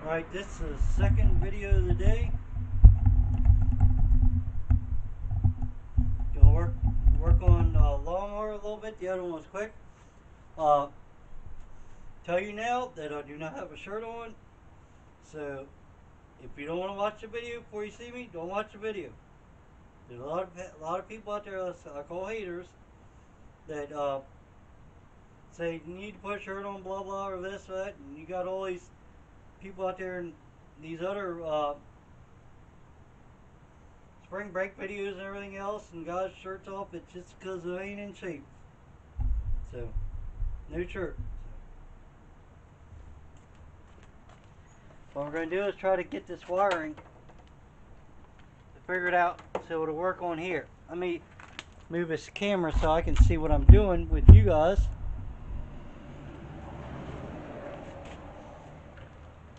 Alright, this is the second video of the day. Gonna work on lawnmower a little bit. The other one was quick. Tell you now that I do not have a shirt on. So if you don't want to watch the video before you see me, don't watch the video. There's a lot of people out there I call haters that say you need to put a shirt on, blah blah, or this or that, and you got all these people out there and these other spring break videos and everything else, and guys shirts off. It's just because it ain't in shape. So no shirt. What we're going to do is try to get this wiring to figure it out so it'll work on here. Let me move this camera so I can see what I'm doing with you guys.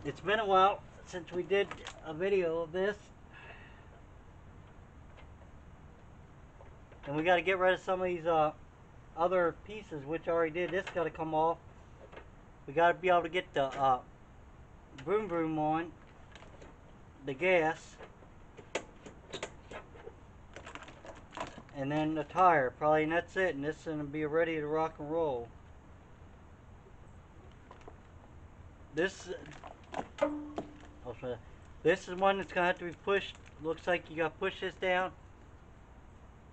It's been a while since we did a video of this, and we got to get rid of some of these other pieces, which I already did. This got to come off. We got to be able to get the boom boom on, the gas, and then the tire probably, and that's it. And this is going to be ready to rock and roll. This is one that's going to have to be pushed. Looks like you got to push this down.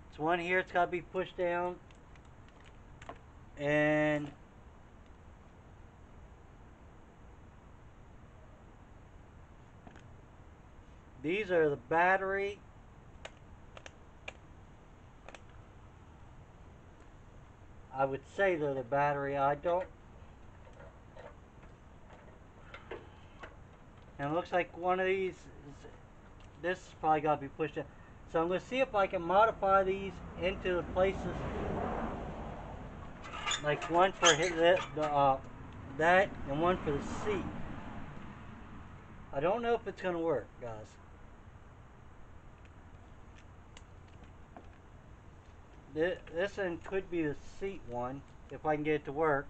It's one here, it's got to be pushed down. And these are the battery. I would say they're the battery. I don't. And it looks like one of these this is probably got to be pushed in. So I'm going to see if I can modify these into the places, like one for that and one for the seat. I don't know if it's going to work, guys. This one could be the seat one if I can get it to work.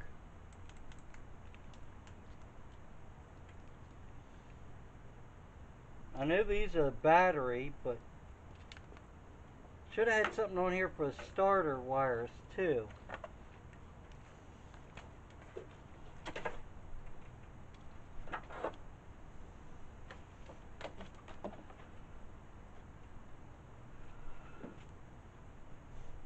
I know these are the battery, but should have had something on here for the starter wires too.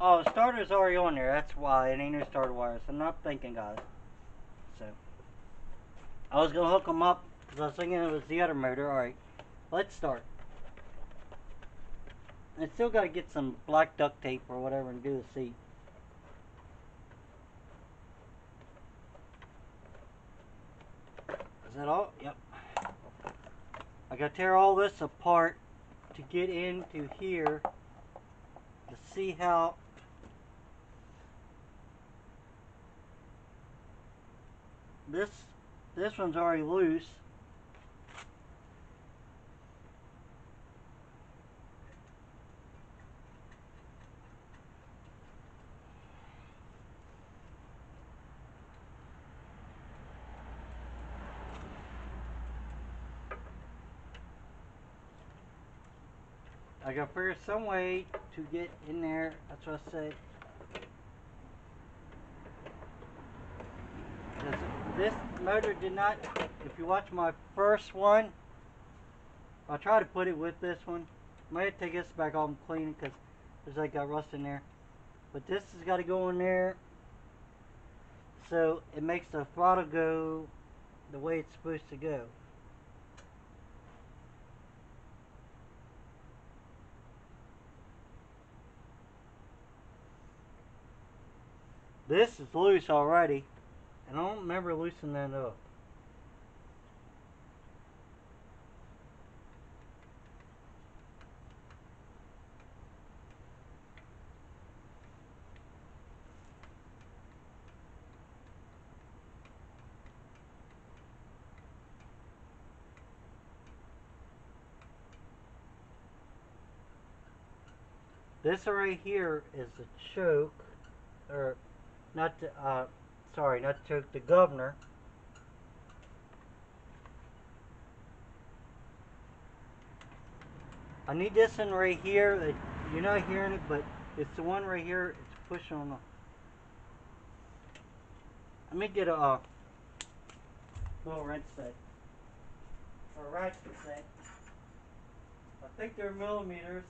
Oh, the starter's already on there. That's why it ain't no starter wires. I'm not thinking, guys. So I was gonna hook them up because I was thinking it was the other motor. All right, let's start. I still got to get some black duct tape or whatever and do the seat. Is that all? Yep. I got to tear all this apart to get into here to see how this one's already loose. I gotta figure some way to get in there. That's what I said. This motor did not, if you watch my first one, I'll try to put it with this one. I might take this back off and clean it because there's like got rust in there. But this has got to go in there so it makes the throttle go the way it's supposed to go. This is loose already, and I don't remember loosening that up. This right here is the choke, or not the, sorry, not the choke, the governor. I need this one right here. You're not hearing it, but it's the one right here. It's pushing on the. Let me get a little wrench set. Or a ratchet set. I think they're millimeters.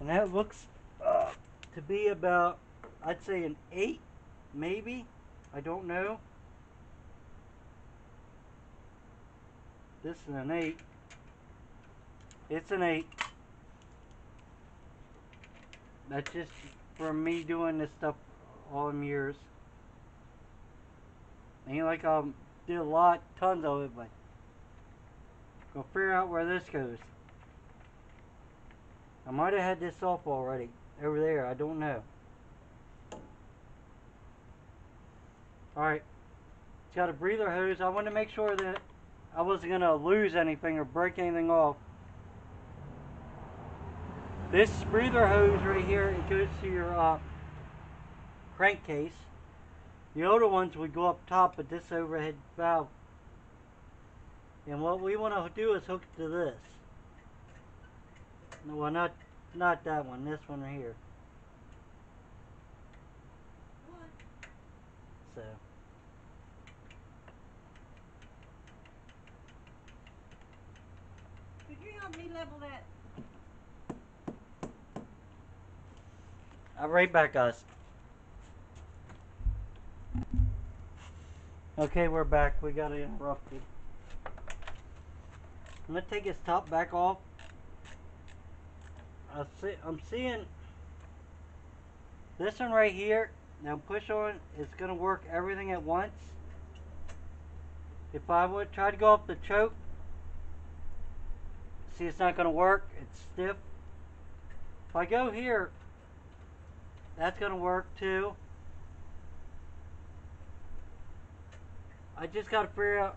And that looks to be about, I'd say an 8, maybe. I don't know. This is an 8. It's an 8. That's just from me doing this stuff all them years. Ain't like I did tons of it, but go figure out where this goes. I might have had this off already over there. I don't know. Alright. It's got a breather hose. I want to make sure that I wasn't going to lose anything or break anything off. This breather hose right here, it goes to your crankcase. The older ones would go up top with this overhead valve. And what we want to do is hook it to this. No, well, not that one. This one right here. So. Could you help me level that? I'll be right back, guys. Okay, we're back. We got interrupted. I'm gonna take his top back off. I'm seeing this one right here. Now push on. It's gonna work everything at once. If I would try to go up the choke, see, it's not gonna work. It's stiff. If I go here, that's gonna work too. I just gotta figure out.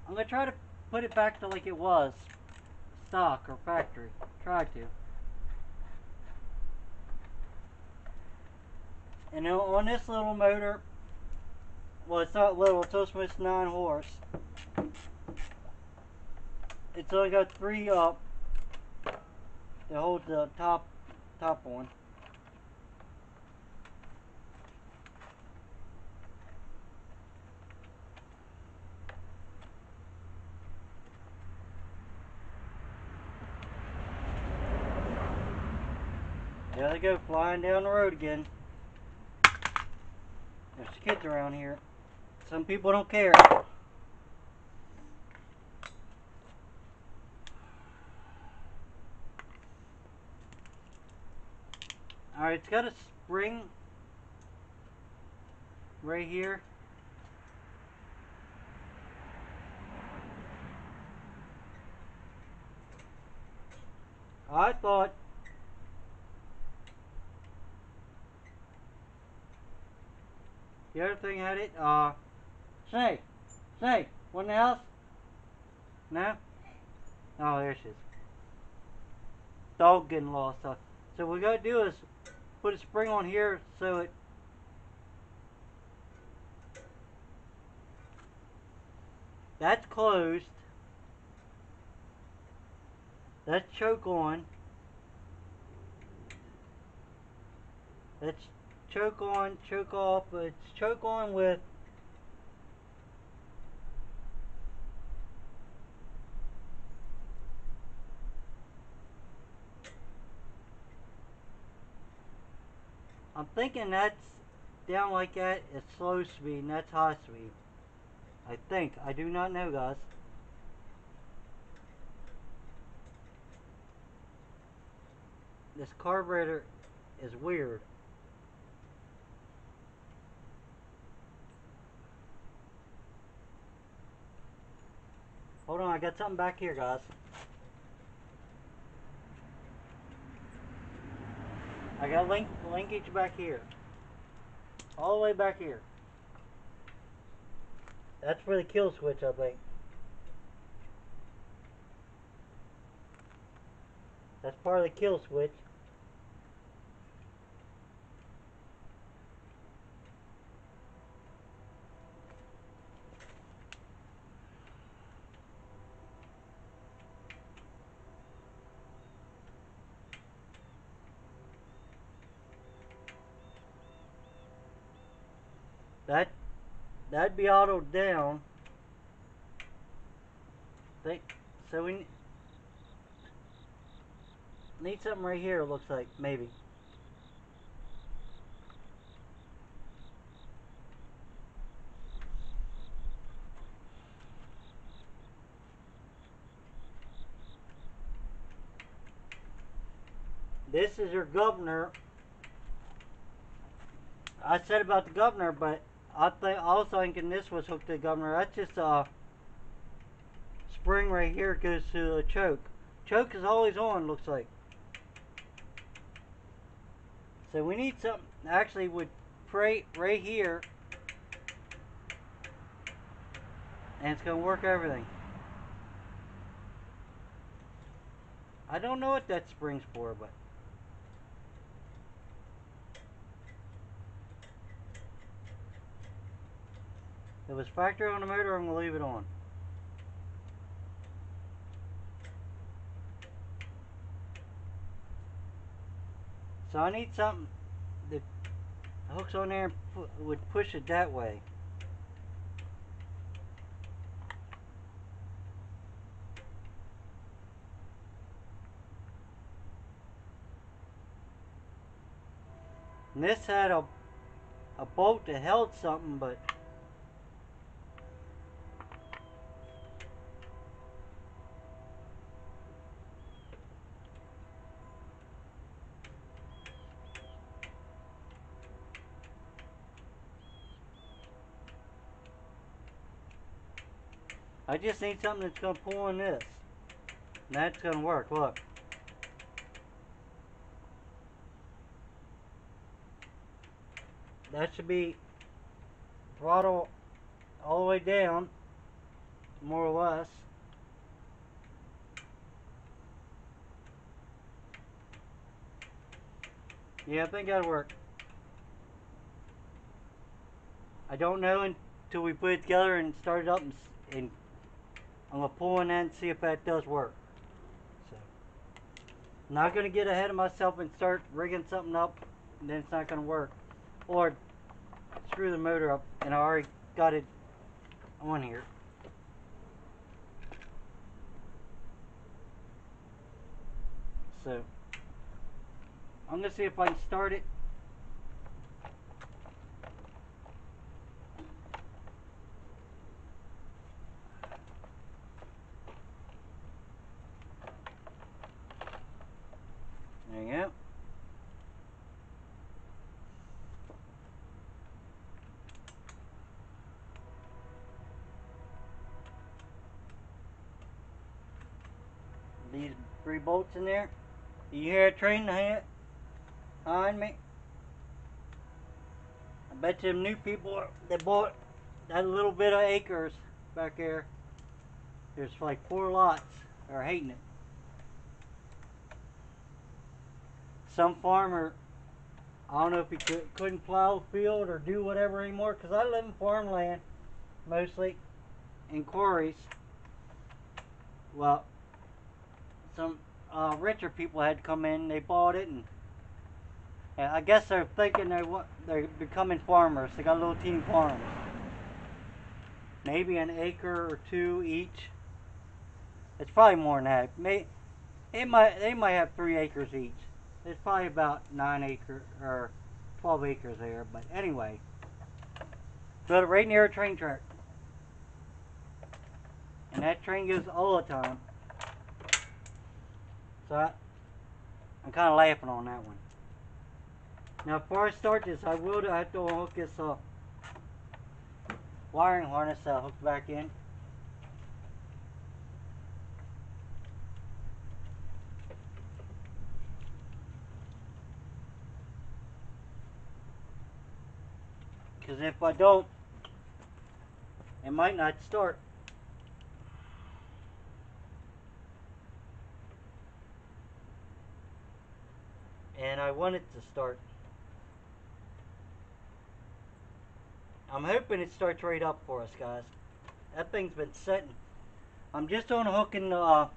I'm gonna try to put it back to like it was, stock or factory. Try to. And on this little motor, well, it's not little. It's almost 9 horse. It's only got 3 up to hold the top on. There they go, flying down the road again. There's kids around here. Some people don't care. Alright, it's got a spring right here. I thought the other thing had it. Snake, one in the house? No? Oh, there she is. Dog getting lost. So what we gotta do is put a spring on here so it. That's closed. That's choke on. That's choke on, choke off. It's choke on with. I'm thinking that's down like that is slow speed and that's high speed. I think. I do not know, guys. This carburetor is weird. Hold on, I got something back here, guys. I got linkage back here. All the way back here. That's for the kill switch, I think. That's part of the kill switch. That that'd be autoed down. Think so. We need something right here. It looks like maybe. This is your governor. I said about the governor, but I was thinking this was hooked to the governor. That's just a spring right here goes to the choke. Choke is always on, looks like. So we need something actually would pray right here, and it's gonna work everything. I don't know what that spring's for, but if it was factory on the motor, I'm gonna leave it on. So I need something that hooks on there and would push it that way. And this had a bolt that held something, but I just need something that's gonna pull on this. And that's gonna work, look. That should be throttle all the way down, more or less. Yeah, I think that'll work. I don't know until we put it together and start it up, and I'm gonna pull on that and see if that does work. So, I'm not gonna get ahead of myself and start rigging something up, and then it's not gonna work, or screw the motor up, and I already got it on here. So, I'm gonna see if I can start it. There you go. These 3 bolts in there. You hear a train behind me? I bet them new people that bought that little bit of acres back there, there's like 4 lots, are hating it. Some farmer, I don't know if he couldn't plow the field or do whatever anymore, because I live in farmland mostly, in quarries. Well, some richer people had come in, they bought it, and I guess they're thinking they're becoming farmers. They got little teeny farms, maybe an acre or 2 each. It's probably more than that. They might have 3 acres each. It's probably about 9 acres or 12 acres there. But anyway, built it right near a train track, and that train goes all the time. So I'm kind of laughing on that one. Now, before I start this, I have to hook this wiring harness hooked back in. Because if I don't, it might not start. And I want it to start. I'm hoping it starts right up for us, guys. That thing's been setting. I'm just unhooking the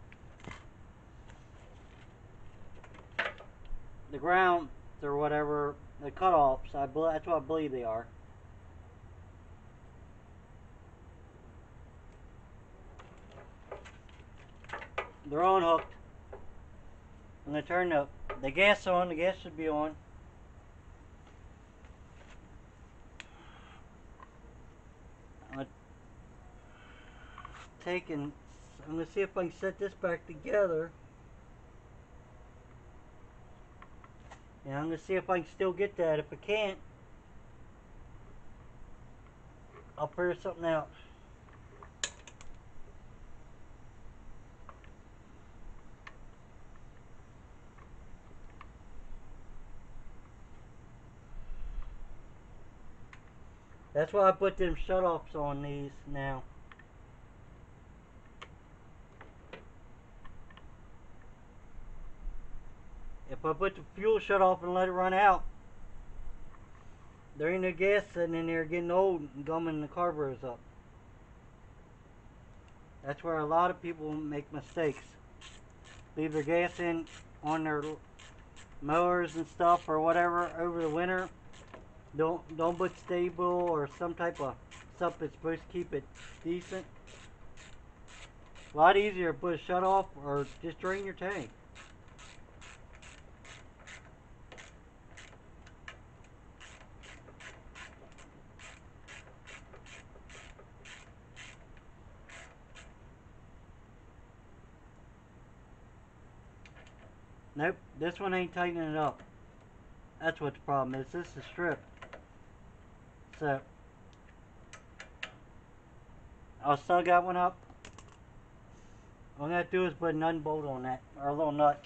ground or whatever, the cutoffs. That's what I believe they are. They're unhooked. I'm going to turn the gas on. The gas should be on. I'm going to see if I can set this back together. And I'm going to see if I can still get that. If I can't, I'll figure something out. That's why I put them shutoffs on these now. If I put the fuel shut off and let it run out, there ain't no gas sitting in there getting old and gumming the carburetors up. That's where a lot of people make mistakes. Leave their gas in on their mowers and stuff or whatever over the winter. Don't put stable or some type of stuff that's supposed to keep it decent. A lot easier to put a shut off or just drain your tank. Nope, this one ain't tightening it up. That's what the problem is. This is stripped. So, I'll still got one up. All I'm going to do is put a nut and bolt on that, or a little nut.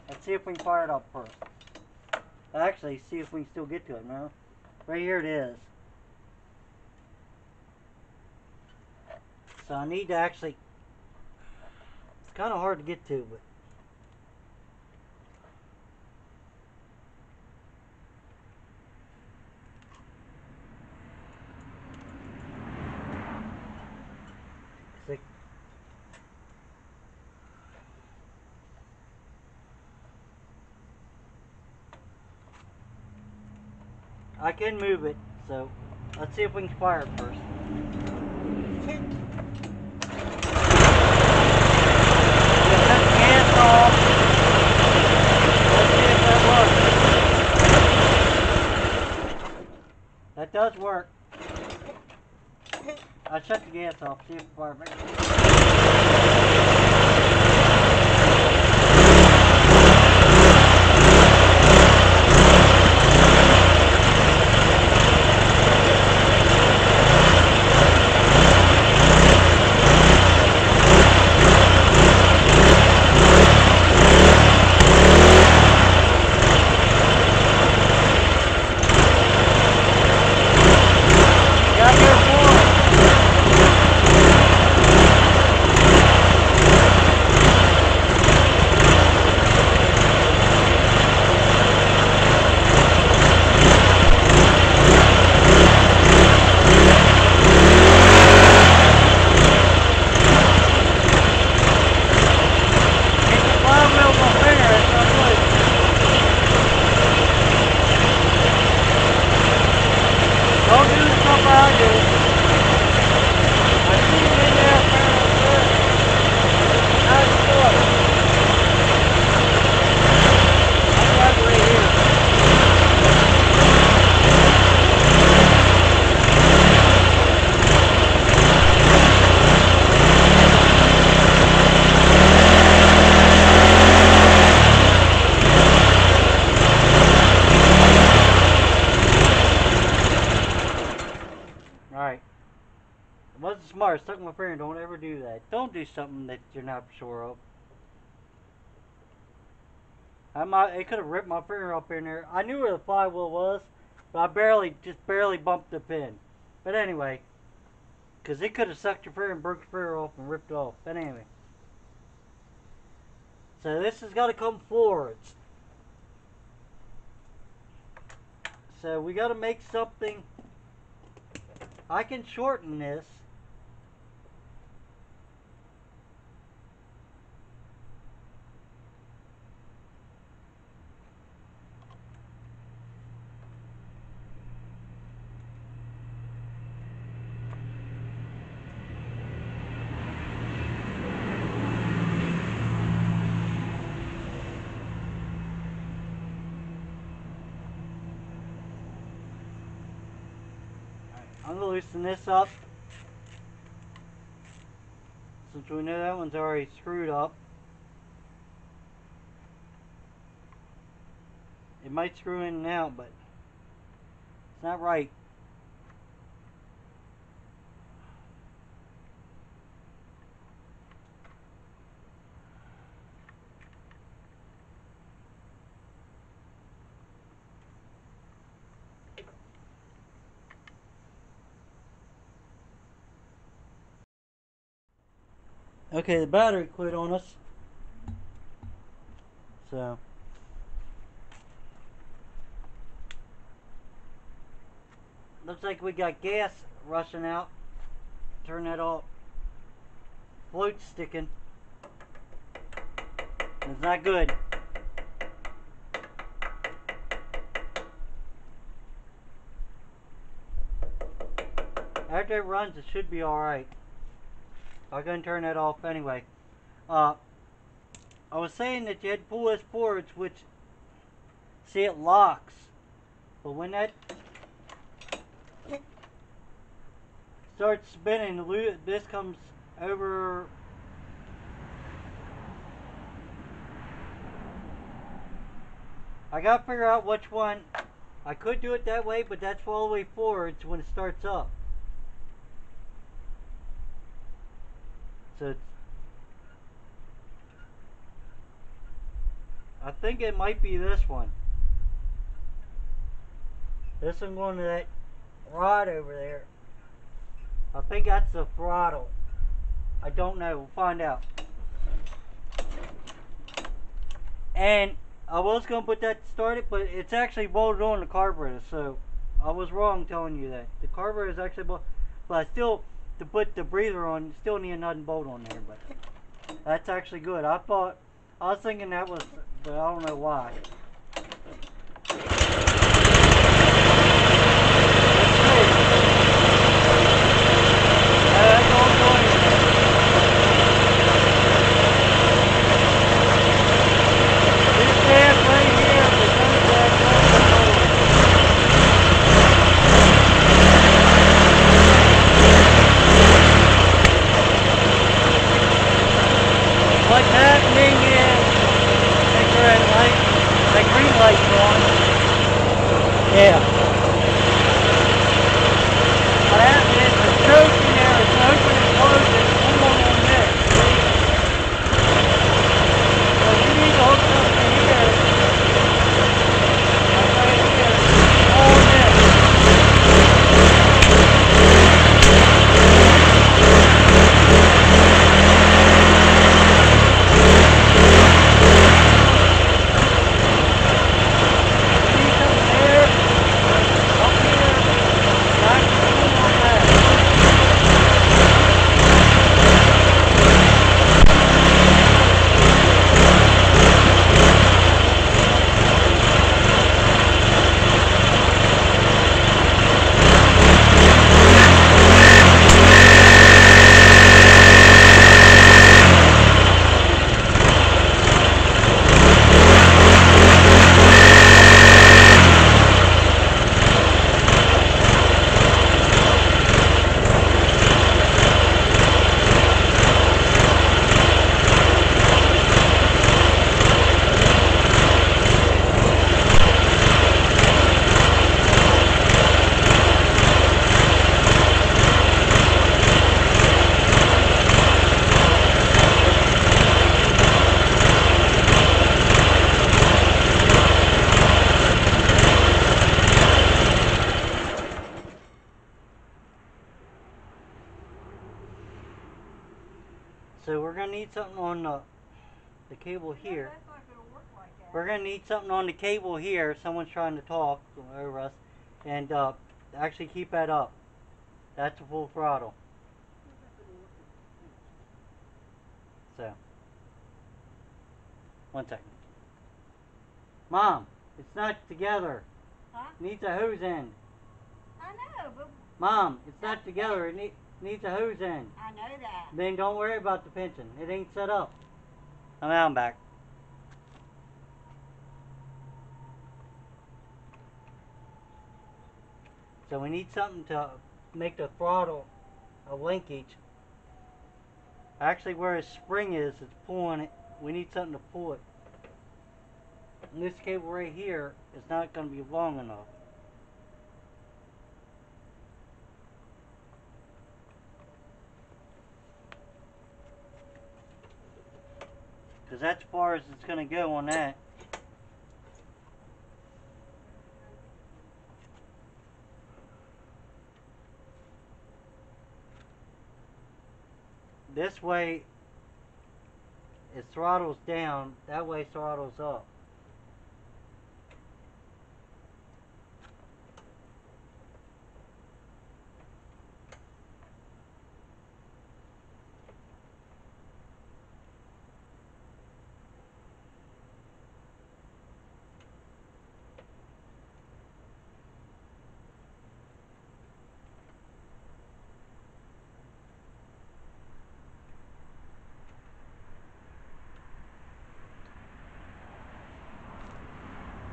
Let's see if we can fire it up first. Actually, see if we can still get to it, remember? Right here it is. So I need to actually, it's kind of hard to get to, but see. I can move it, so let's see if we can fire it first. That does work. I shut the gas off, see if it fires back. Alright. It wasn't smart. Stuck my finger. Don't ever do that. Don't do something that you're not sure of. It could have ripped my finger up in there. I knew where the flywheel was, but I just barely bumped the pin. But anyway, because it could have sucked your finger and broke your finger off and ripped it off. But anyway. So this has got to come forwards. So we got to make something. I can shorten this. I'm going to loosen this up, since we know that one's already screwed up. It might screw in and out, but it's not right. Okay, the battery quit on us. So looks like we got gas rushing out. Turn that off. Float sticking. It's not good. After it runs, it should be alright. I'm going to turn that off anyway. I was saying that you had to pull this forwards, which, see, it locks. But when that starts spinning, this comes over. I got to figure out which one. I could do it that way, but that's all the way forwards when it starts up. So I think it might be this one. This one going to that rod over there. I think that's the throttle. I don't know. We'll find out. And I was going to put that to start it, but it's actually bolted on the carburetor. So I was wrong telling you that. The carburetor is actually bolted. But I still, to put the breather on, still need another bolt on there. But that's actually good. I was thinking that was, but I don't know why. What's happening is, make sure that green light's on. Yeah. What happened is the choke in there is open and closed and pull on this. So you need to hook something here. Right here. All this. So we're going to need something on the cable here. That's not going to work like that. We're going to need something on the cable here. Someone's trying to talk over us. And actually keep that up. That's a full throttle. So, one second. Mom, it's not together. Huh? It needs a hose end. I know, but Mom, it's not together. It needs a hose end. I know that. Then don't worry about the pinching. It ain't set up. I'm back. So we need something to make the throttle a linkage. Actually, where his spring is, it's pulling it. We need something to pull it. And this cable right here is not going to be long enough. Because that's as far as it's going to go on that. This way, it throttles down. That way, it throttles up.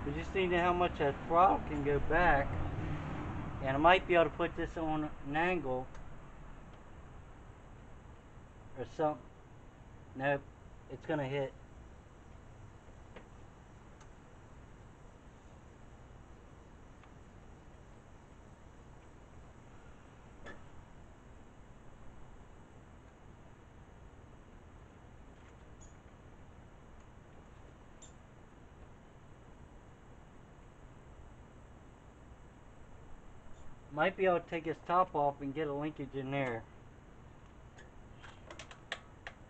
We just need to know how much that throttle can go back. And I might be able to put this on an angle or something. Nope, it's going to hit. Might be able to take his top off and get a linkage in there.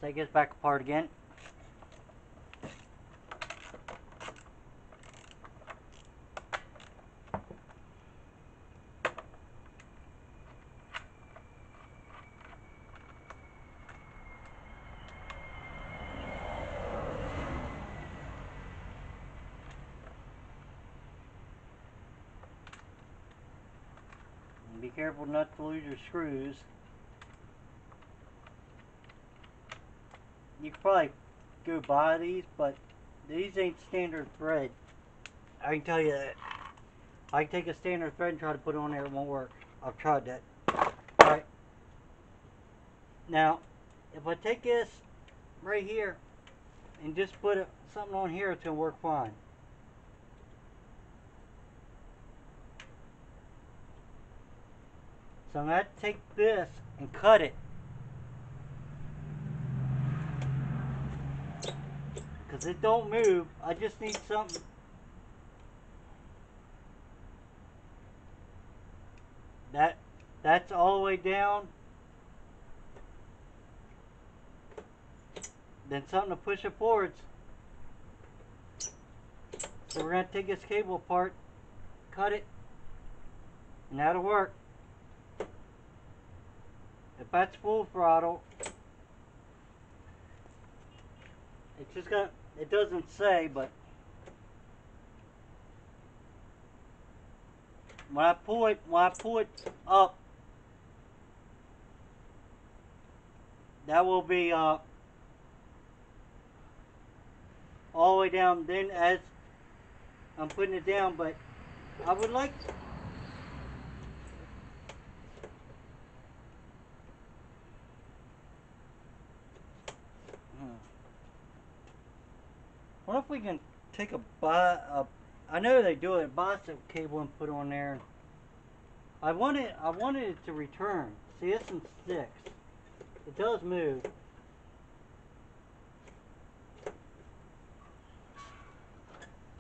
Take this back apart again. And be careful not to lose your screws. You could probably go buy these, but these ain't standard thread. I can tell you that. I can take a standard thread and try to put it on there, it won't work. I've tried that. Alright. Now, if I take this right here and just put something on here, it's going to work fine. So I'm going to take this and cut it. Because it don't move. I just need something. That's all the way down. Then something to push it forwards. So we're going to take this cable apart, cut it, and that'll work. If that's full throttle, it's just gonna, it doesn't say, but when I pull it up, that will be all the way down. Then as I'm putting it down, but I would like what if we can take I know they do it, buy some cable and put on there. I wanted it to return. See, this one sticks. It does move.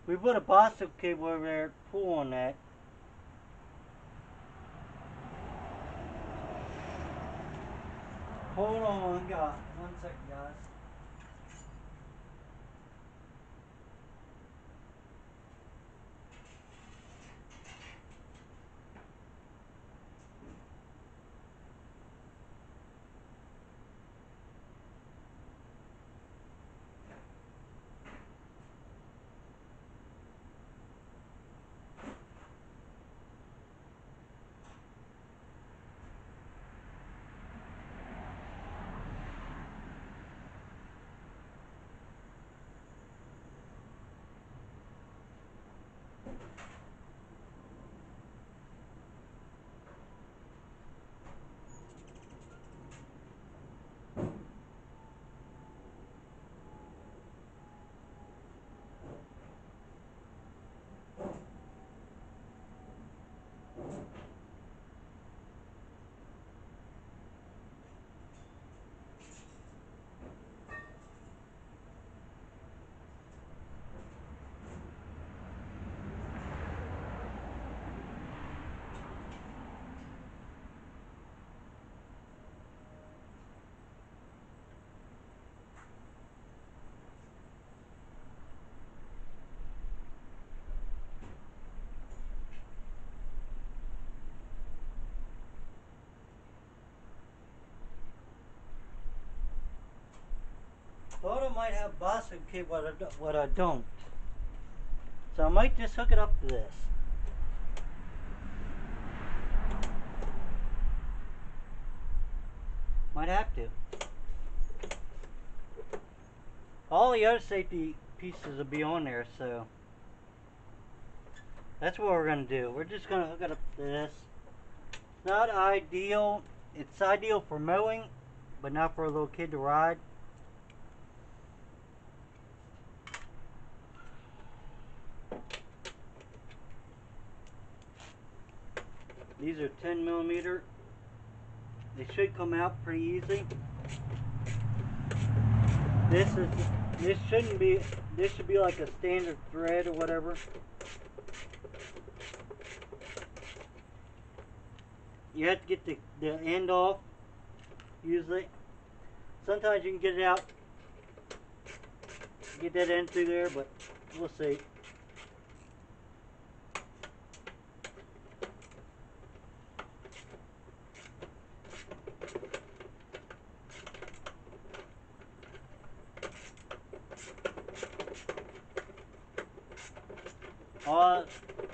We put a Boston cable over there, pull on that. Hold on, God. 1 second, guys. thought I might have Boston kit, what I don't. So I might just hook it up to this. Might have to. All the other safety pieces will be on there, so that's what we're going to do. We're just going to hook it up to this. It's not ideal. It's ideal for mowing, but not for a little kid to ride. These are 10mm. They should come out pretty easy. This should be like a standard thread or whatever. You have to get the end off, usually. Sometimes you can get it out, get that end through there, but we'll see.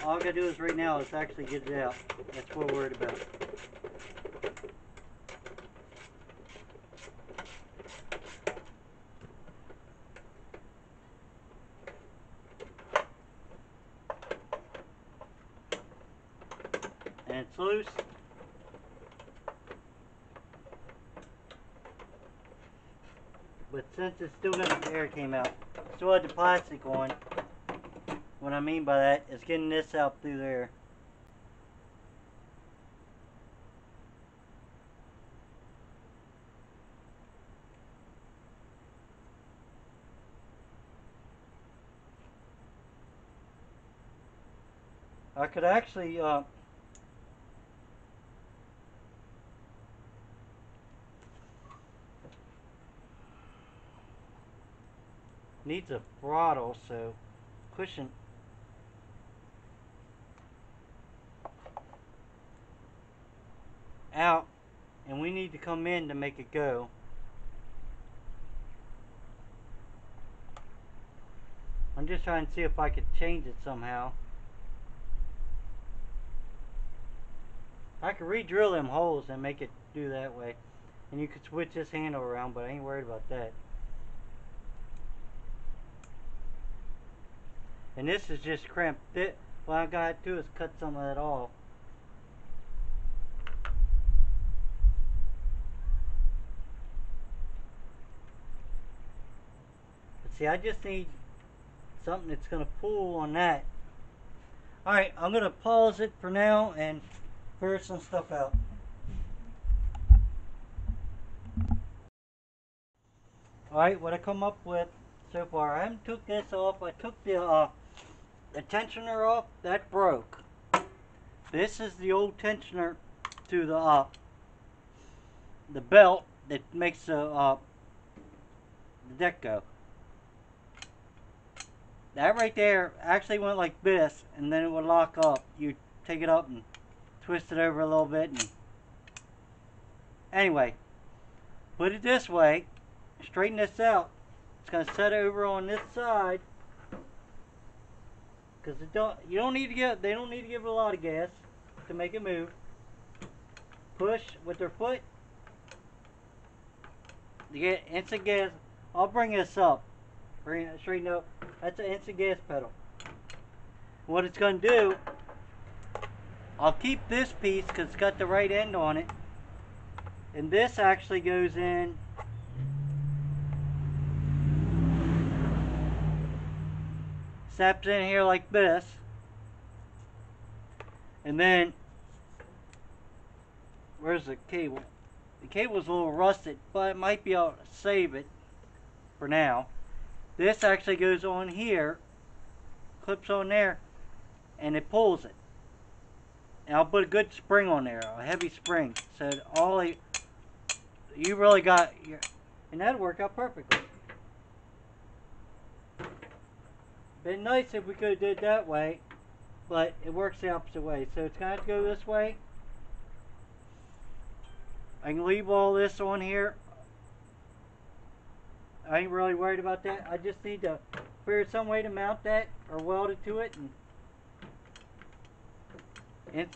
All I gotta do is right now is actually get it out. That's what we're worried about. And it's loose. But since it's still got the air came out, still had the plastic on. What I mean by that is getting this out through there. I could actually needs a throttle, so pushing out, and we need to come in to make it go. I'm just trying to see if I could change it somehow. I could re-drill them holes and make it do that way, and you could switch this handle around, but I ain't worried about that. And this is just crimped. What I got to do is cut some of that off. But see, I just need something that's going to pull on that. Alright, I'm going to pause it for now and figure some stuff out. Alright, what I come up with so far, I haven't took this off. I took the tensioner off. That broke. This is the old tensioner to the belt that makes the deck go. That right there actually went like this, and then it would lock up. You take it up and twist it over a little bit, and anyway, put it this way, straighten this out. It's going to set over on this side, because they don't need to give it a lot of gas to make it move. Push with their foot to get instant gas. I'll bring this up. Bring it straighten up. That's an instant gas pedal. What it's going to do, I'll keep this piece because it's got the right end on it, and this actually goes in snaps in here like this, and then where's the cable? The cable's a little rusted, but it might be able to save it for now. This actually goes on here, clips on there, and it pulls it. And I'll put a good spring on there, a heavy spring, so that you really got your, and that'll work out perfectly. Been nice if we could have did it that way, but it works the opposite way. So it's going to have to go this way. I can leave all this on here. I ain't really worried about that. I just need to figure some way to mount that or weld it to it, and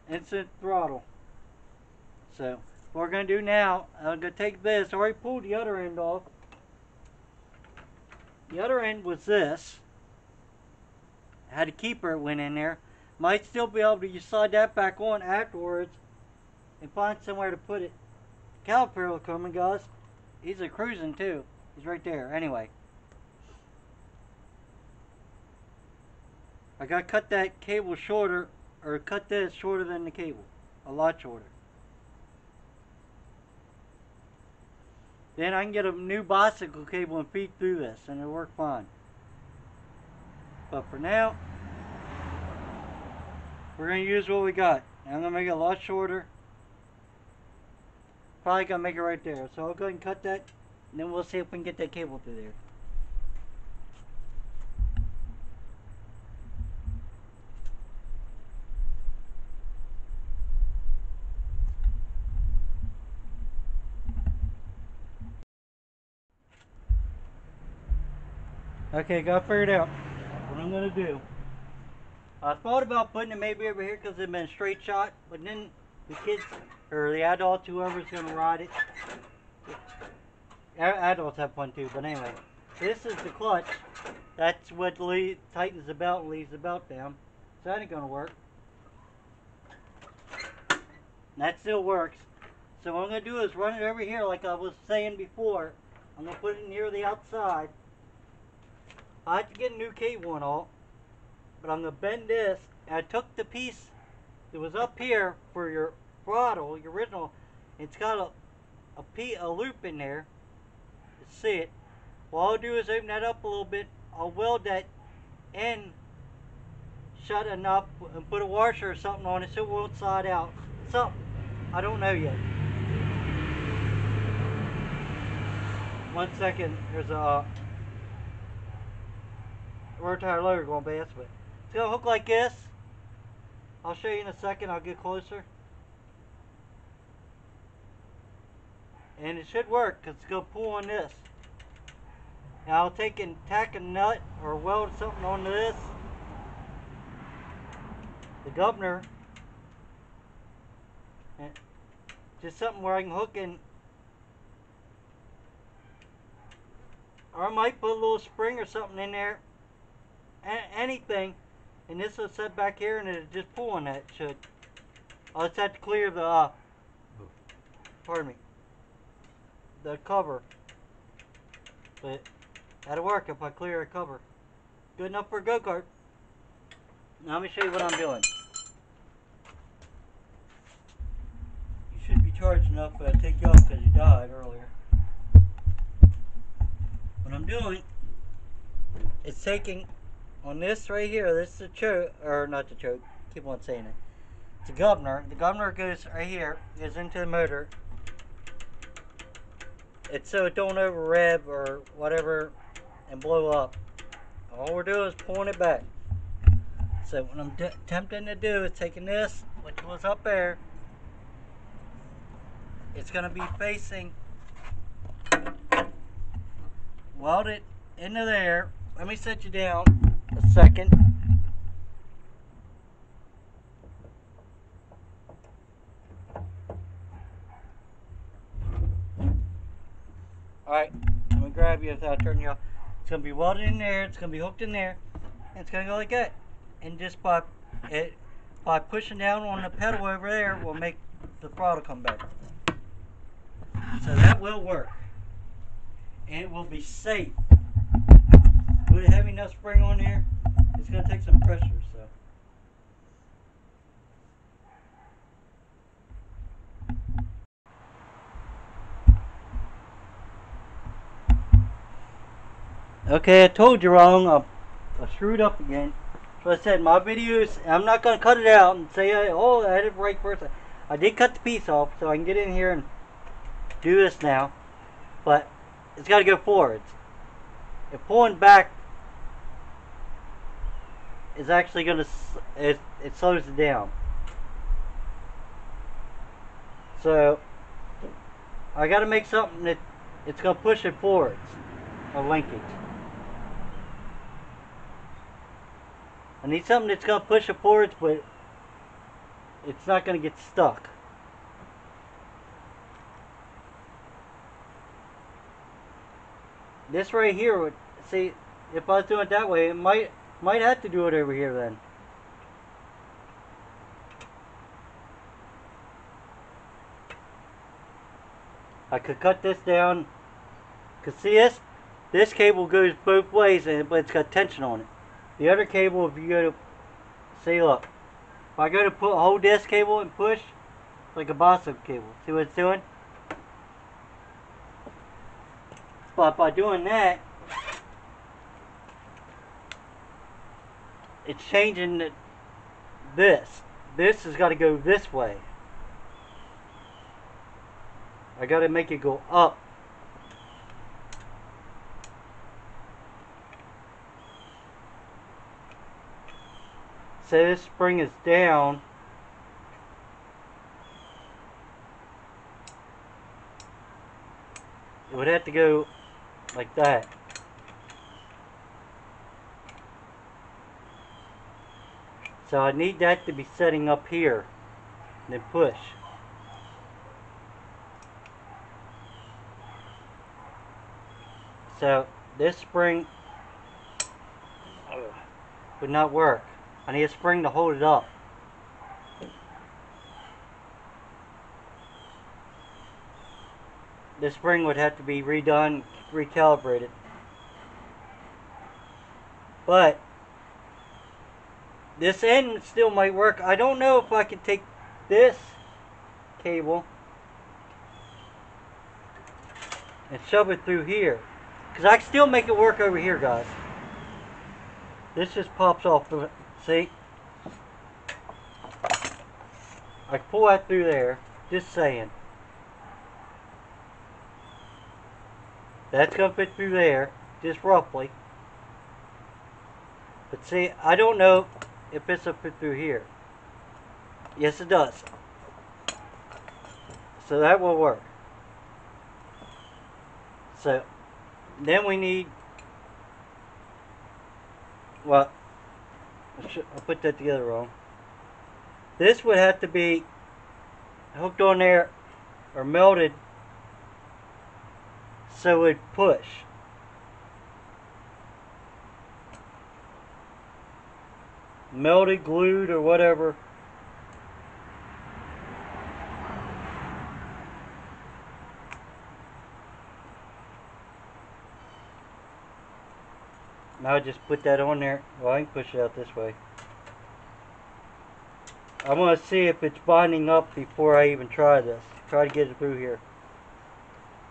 instant throttle. So what we're gonna do now, I'm gonna take this. I already pulled the other end off. The other end was this. I had a keeper, it went in there. Might still be able to slide that back on afterwards and find somewhere to put it. Caliper will come and guys. He's a cruising too. He's right there. Anyway, I gotta cut that cable shorter, or cut this shorter than the cable, a lot shorter. Then I can get a new bicycle cable and feed through this, and it'll work fine. But for now, we're gonna use what we got. I'm gonna make it a lot shorter. Probably gonna make it right there. So I'll go ahead and cut that, and then we'll see if we can get that cable through there. Okay, got figured out what I'm gonna do. I thought about putting it maybe over here because it's been a straight shot, but then the kids, or the adults, whoever's gonna ride it, adults have fun too, but anyway. This is the clutch. That's what tightens the belt and leaves the belt down. So that ain't gonna work. That still works. So what I'm gonna do is run it over here like I was saying before. I'm gonna put it near the outside. I have to get a new cable and all, but I'm gonna bend this. And I took the piece that was up here for your throttle, your original. It's got a loop in there. You see it. What I'll do is open that up a little bit. I'll weld that end shut enough and put a washer or something on it so it won't slide out. Something. I don't know yet. 1 second. There's a rear tire loader going past, but it's gonna hook like this. I'll show you in a second. I'll get closer, and it should work because it's gonna pull on this. Now I'll take and tack a nut or weld something onto this, the governor, and just something where I can hook in. Or I might put a little spring or something in there. Anything. And this will set back here and it'll just pull on that. Should. I'll just have to clear the, pardon me, the cover. But that'll work if I clear a cover. Good enough for a go-kart. Now let me show you what I'm doing. You should be charged enough to take you off because you died earlier. What I'm doing is taking on this right here, this is the choke, or not the choke, keep on saying it. It's a governor. The governor goes right here, goes into the motor. It's so it don't over rev or whatever and blow up. All we're doing is pulling it back. So what I'm attempting to do is taking this, which was up there, it's going to be facing, weld it into there. Let me set you down a second. Alright, I'm going to grab you without turning you off. It's going to be welded in there, it's going to be hooked in there, and it's going to go like that. And just by pushing down on the pedal over there will make the throttle come back. So that will work. And it will be safe. With a heavy enough spring on there, it's going to take some pressure. So. Okay, I told you wrong. I screwed up again. So I said my videos, I'm not going to cut it out and say, oh, I had it right first. I did cut the piece off so I can get in here and do this now. But it's got to go forwards. If pulling back is actually going to, it slows it down. So I got to make something that it's going to push it forwards, a linkage. I need something that's going to push it forwards, but it's not going to get stuck. This right here would, see, if I was doing it that way, it might have to do it over here then. I could cut this down, cause see this cable goes both ways, but it's got tension on it. The other cable, if you go to, see, look, if I go to hold this cable and push, it's like a Bosso cable. See what it's doing? But by doing that, it's changing this. This has got to go this way. I got to make it go up. So this spring is down. It would have to go like that. So I need that to be setting up here. And then push. So this spring would not work. I need a spring to hold it up. This spring would have to be redone, recalibrated. But this end still might work. I don't know if I can take this cable and shove it through here. Because I can still make it work over here, guys. This just pops off. See? I can pull that through there. Just saying. That's going to fit through there. Just roughly. But see, I don't know if this will fit through here. Yes, it does. So that will work. So, then we need, well, I put that together wrong. This would have to be hooked on there or melted so it would push. Melted, glued, or whatever. Now I just put that on there. Well, I can push it out this way. I want to see if it's binding up before I even try this. Try to get it through here.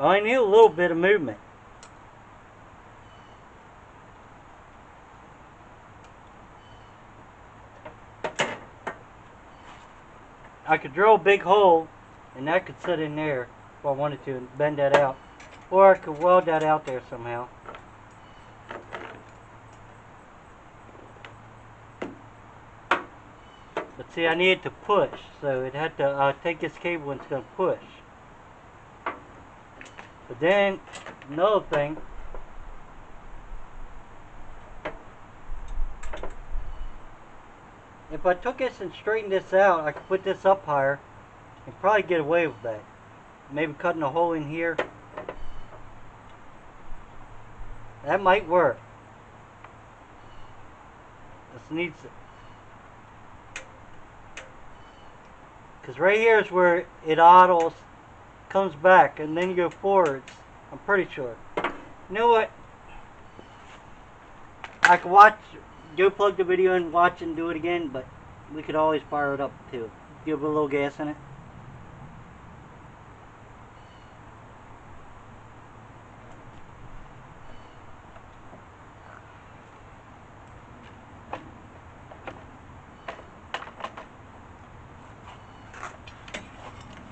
I need a little bit of movement. I could drill a big hole and that could sit in there if I wanted to and bend that out. Or I could weld that out there somehow. But see, I needed to push, so it had to take this cable and it's going to push. But then, another thing, if I took this and straightened this out, I could put this up higher and probably get away with that. Maybe cutting a hole in here. That might work. This needs it. Because right here is where it idles, comes back, and then you go forwards. I'm pretty sure. You know what? I could go plug the video and watch and do it again, but we could always fire it up too. Give it a little gas in it.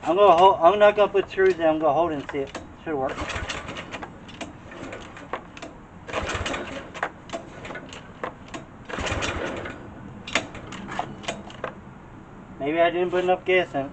I'm not gonna put screws in. I'm gonna hold it and see it. Should work. Maybe I didn't put enough gas in it.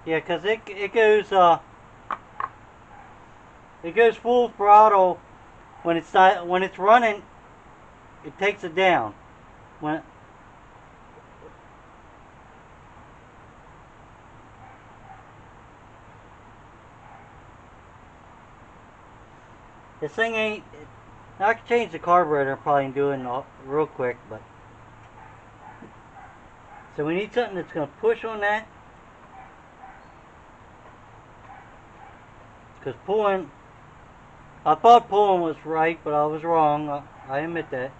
Yeah, cause it goes full throttle when it's not, when it's running. It takes it down. When this thing ain't. I can change the carburetor probably and do it real quick, but so we need something that's gonna push on that. Because pulling, I thought pulling was right, but I was wrong. I admit that.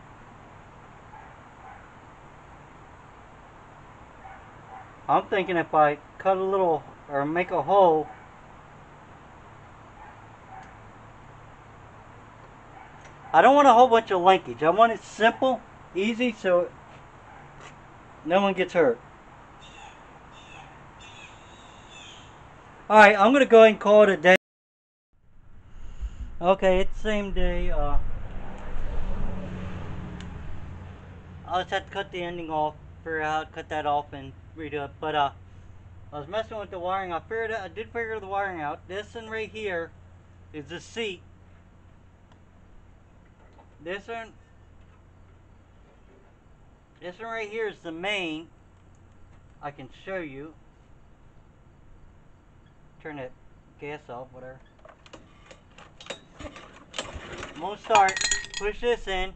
I'm thinking if I cut a little or make a hole, I don't want a whole bunch of linkage. I want it simple, easy, so no one gets hurt. Alright, I'm going to go ahead and call it a day. Okay, it's the same day. I'll just have to cut the ending off, figure out how to cut that off and redo it. But I was messing with the wiring. I did figure the wiring out. This one right here is the seat. This one right here is the main. I can show you. Turn that gas off, whatever. I'm gonna start. Push this in.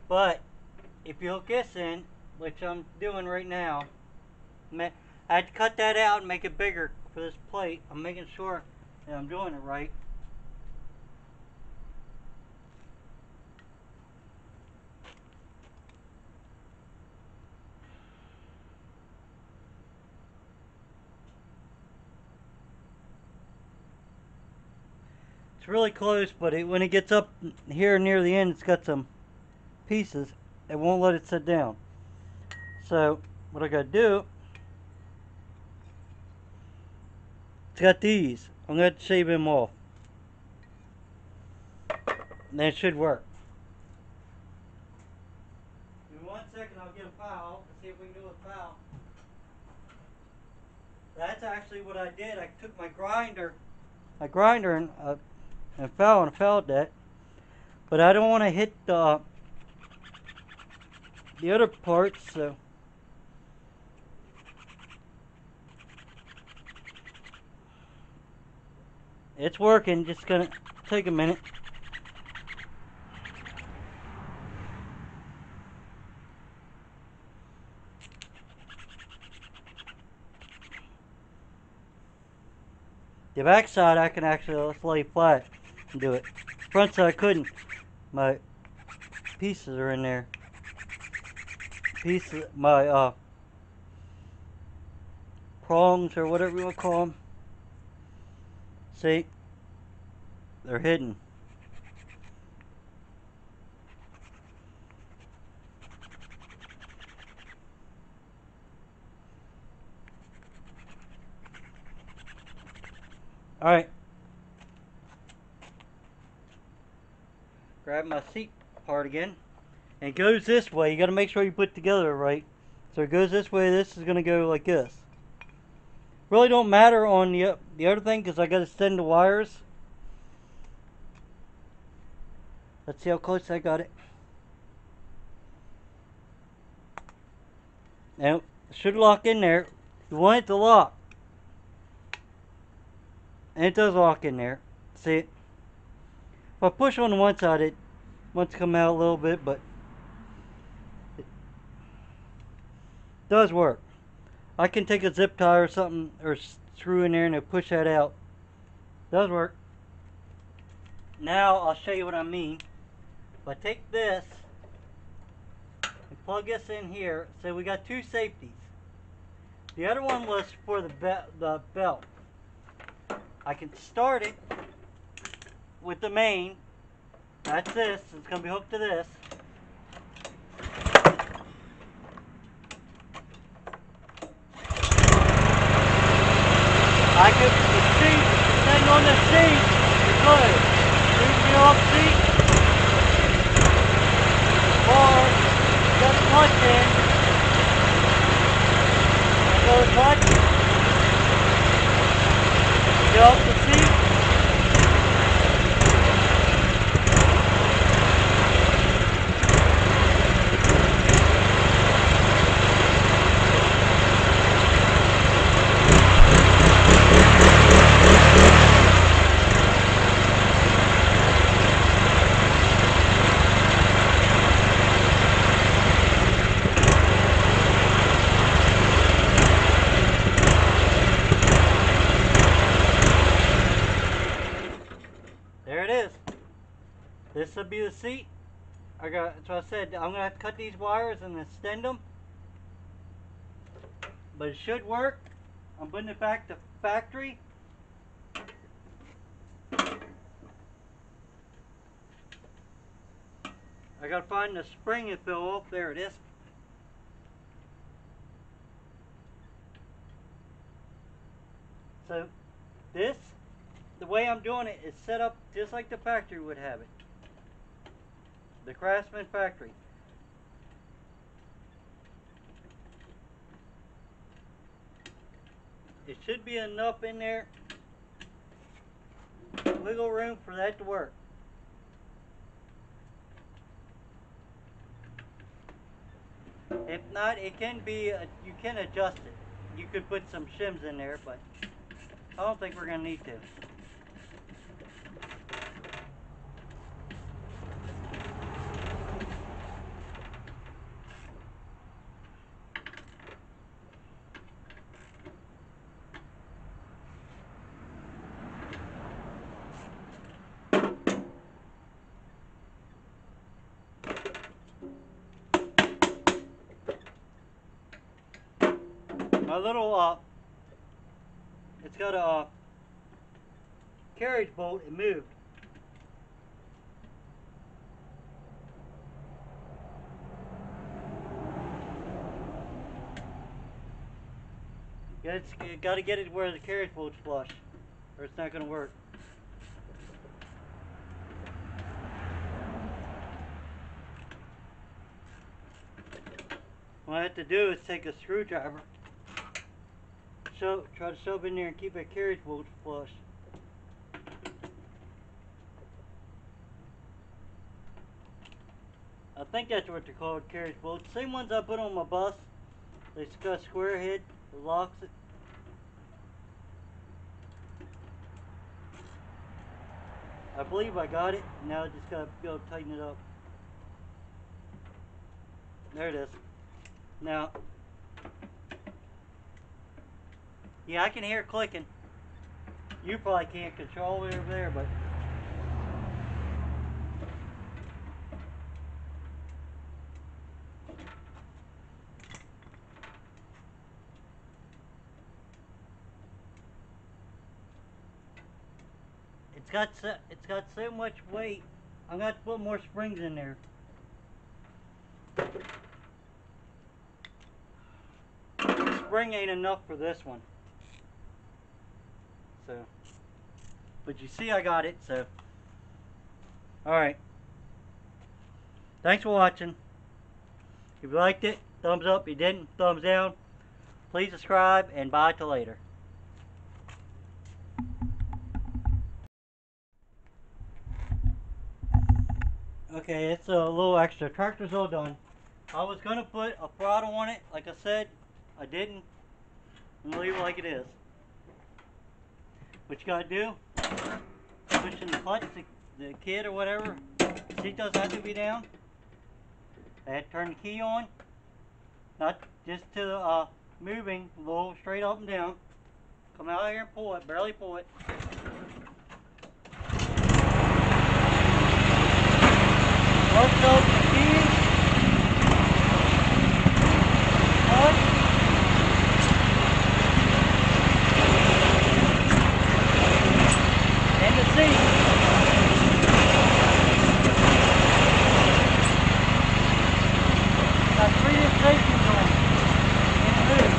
But if you hook this in, which I'm doing right now, I had to cut that out and make it bigger for this plate. I'm making sure that I'm doing it right. It's really close, but when it gets up here near the end, it's got some pieces. It won't let it sit down. So what I gotta do, it's got these. I'm gonna have to shave them off. And then it should work. Give me 1 second, I'll get a file to see if we can do a file. That's actually what I did. I took my grinder and fouled that. But I don't want to hit the other parts, so it's working. Just gonna take a minute. The back side I can actually lay flat and do it. Front side I couldn't. My pieces are in there. My prongs or whatever you want to call them. See? They're hidden. Alright. Grab my seat part again. And it goes this way. You got to make sure you put it together right. So it goes this way. This is going to go like this. Really don't matter on the other thing because I got to extend the wires. Let's see how close I got it. Now, it should lock in there. You want it to lock. And it does lock in there. See it? If I push on the one side, it wants to come out a little bit, but it does work. I can take a zip tie or something, or screw in there and it'll push that out. Does work. Now I'll show you what I mean. If I take this and plug this in here, so we got two safeties. The other one was for the belt. I can start it with the main. That's this. It's going to be hooked to this. I could thing on the seat. It's good. Leave me off seat. car, got the clutch in. Go to the clutch. Get off the seat. There it is. This will be the seat. That's what I said. I'm gonna have to cut these wires and extend them, but it should work. I'm putting it back to factory. I gotta find the spring and fill off. There it is. So this, the way I'm doing it, is set up just like the factory would have it. The Craftsman factory. It should be enough in there, wiggle room for that to work. If not, it can be, you can adjust it. You could put some shims in there, but I don't think we're going to need to. My little, it's got a carriage bolt, it moved. You got to get it where the carriage bolt's flush, or it's not going to work. What I have to do is take a screwdriver, try to shove in there and keep that carriage bolt flush. I think that's what they're called, carriage bolts. Same ones I put on my bus. They got a square head that locks it. I believe I got it. Now I just got to be able to tighten it up. There it is. Now, yeah, I can hear it clicking. You probably can't control it over there, but it's got so much weight. I'm gonna have to put more springs in there. The spring ain't enough for this one. So, but you see I got it, so. Alright. Thanks for watching. If you liked it, thumbs up. If you didn't, thumbs down. Please subscribe, and bye till later. Okay, it's a little extra. Tractor's all done. I was going to put a throttle on it, like I said. I didn't. I'm going to leave it like it is. What you got to do, pushing the clutch, the kid or whatever, seat doesn't have to be down. I had to turn the key on. Not just to moving, a little straight up and down. Come out here and pull it, barely pull it. Works out the key, clutch, and the seat. Got 3 stations on it. And move.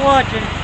watching.